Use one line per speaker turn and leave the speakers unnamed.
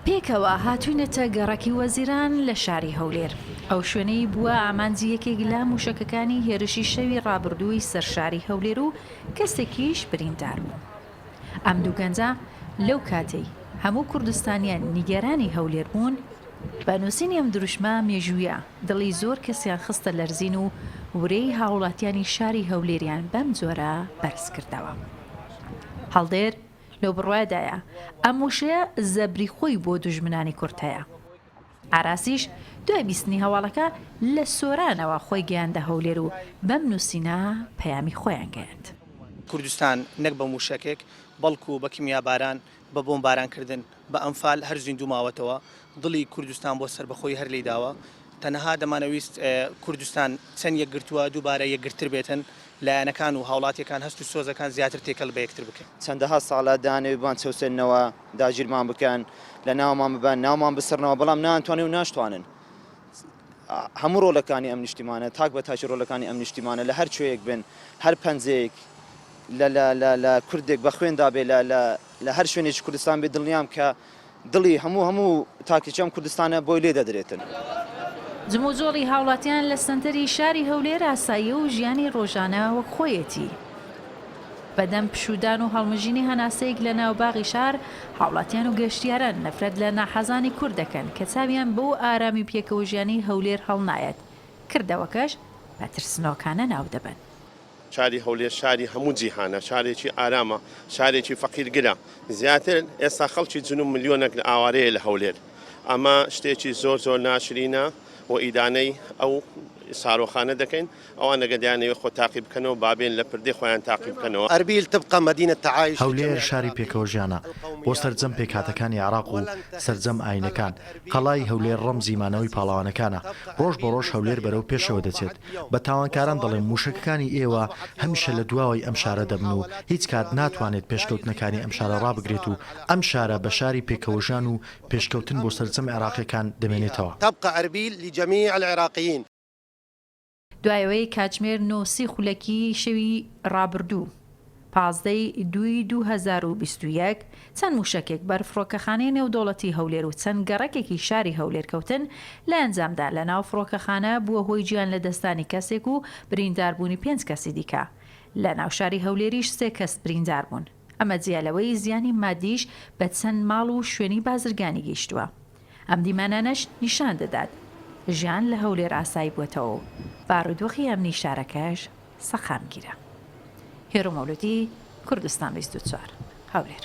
پێکەوە هاتوونەتە گەڕەکی وەزیران لە شاری هەولێر. ئەو شوێنەی بووە ئامانجی یەکێک لە موشەکەکانی هێرشی شەوی ڕابردووی سەرشاری هەولێر و کەسێکیش بریندار بوو. ئەم دوو گەنجە لەو کاتەی هەموو کوردستانیان نیگەرانی هەولێر بوون، بە نووسینی ئەم دروشمە مێژوویە دڵی زۆر کەسیان خستە لەرزین و ورەی هاوڵاتیانی شاری هەولێریان بەم جۆرە بەرز کردەوە. هەڵدێر لەو بڕوایدایە ئەم موشەیە زەبری خۆی بۆ دوژمنانی کورد هەیە. ئاراسیش دوای بیستنی هەواڵەکە لە سۆرانەوە خۆی گەیاندە هەولێر و بەم نووسینە پەیامی خۆیان گەیاند.
کوردستان نەک بە موشەکێک بەڵکو بە کیمیاباران بە بۆمبارانکردن بە ئەمفال هەر زیندوو ماوەتەوە، دڵی کوردستان بۆ سربەخۆی هەر لی داوە. تەنەها دەمانەویست کوردستان چەند یەکگرتووە دووبارە یەکگرتر بێتن، لایەنەکان و هاوڵاتیەکان هەست و سۆزەکان زیاتر تێکەڵ بە یەکتر بکەن.
چەندەها ساڵە دانەوێبان چەوسێنەوە داگیرمان بکەن، لە ناومان ببەن، ناومان بسڕنەوە، بەڵام ناتوانێ و ناشتوانن. هەموو ڕۆڵەکانی ئەم نیشتیمانە تاک بە تاکی ڕۆڵەکانی ئەم نیشتیمانە لە هەر کوێیەک بن، هەر پەنجەیەک لە کوردێک بە خوێندا بێ لە هەر شوێنێکی کوردستان بێ، دڵنیام کە دڵی هەموو تاکیچە ئەم کوردستانە بۆی لێ دەدرێتن.
جموجۆڵی هاوڵاتیان لە سنتەری شاری هەولێر ئاسایی و ژیانی ڕۆژانە وەک خۆیەتی. بەدەم پشودان و هەڵمژینی هەناسەیەک لە ناوباغی شار، هاوڵاتیان و گەشتیاران نەفرەت لە ناحەزانی کورد دەکەن کە چاویان بۆ ئارامی پێکەوە ژیانی هەولێر هەڵنایەت، کردەوەکەش بە ترسنۆکانە ناو دەبن.
شاری هەولێر شاری هەموو جیهانە، شارێکی ئارامە، شارێکی فەقیرگرە. زیاتر ئێستا خەڵکی جنوب ملیۆنێک لە ئاوارەیە لە هەولێر. ئەمە شتێکی زۆر ناشرینە و ئیدانەی ئەو ساڕۆخانە دەکەین، ئەوان نەگەدیانەوە خۆ تاقی بکەنەوە، بابێن لە پردەی خۆیان تاقی بکەنەوە.
ئەربیل تبقە مەدینە تەعایش.
هەولێر شاری پێکەوە ژیانە بۆ سەرجەم پێکهاتەکانی عێراق و سەرجەم ئاینەکان. قەڵای هەولێر ڕەمزی مانەوەی پاڵاوانەکانە. ڕۆژ بە ڕۆژ هەولێر بەرەو پێشەوە دەچێت. بە تاوانکاران دەڵێن موشەکەکانی ئێوە هەمیشە لە دواوەی ئەم شارە دەبن و هیچ کات ناتوانێت پێشکەوتنەکانی ئەم شارە ڕابگرێت و ئەم شارە بە شاری پێکەوەژان و پێشکەوتن بۆ سەرجەم عێراقیەکان دەمێنێتەوە.
تبقى ئەربیل لجەمیع العێراقیین.
دوایەوەی کاتژمێر 9 خولەکی شەوی ڕابردوو 15/2/2021 چەند موشکێک بەرفڕۆکەخانەی نێودەوڵەتی هەولێر و چەند گەڕەکێکی شاری هەولێر کەوتن، لە ئەنجامدا لە ناو فڕۆکەخانە بووە هۆی گیان لە دەستانی کەسێک و برینداربوونی 5 کەسی دیکە. لە ناو شاری هەولێریش 3 کەس بریندار بوون. ئەمە جیالەوەی زیانی مادیش بە چەند ماڵ و شوێنی بازرگانی گەیشتووە. ئەم دیمانانەش نیشان دەدات ژیان لە هەولێر ئاسایی بووەتەوە، بارودۆخی ئەمنی شارەکەش سەقامگیرە. هێرشه، کوردستان 24 هەولێر.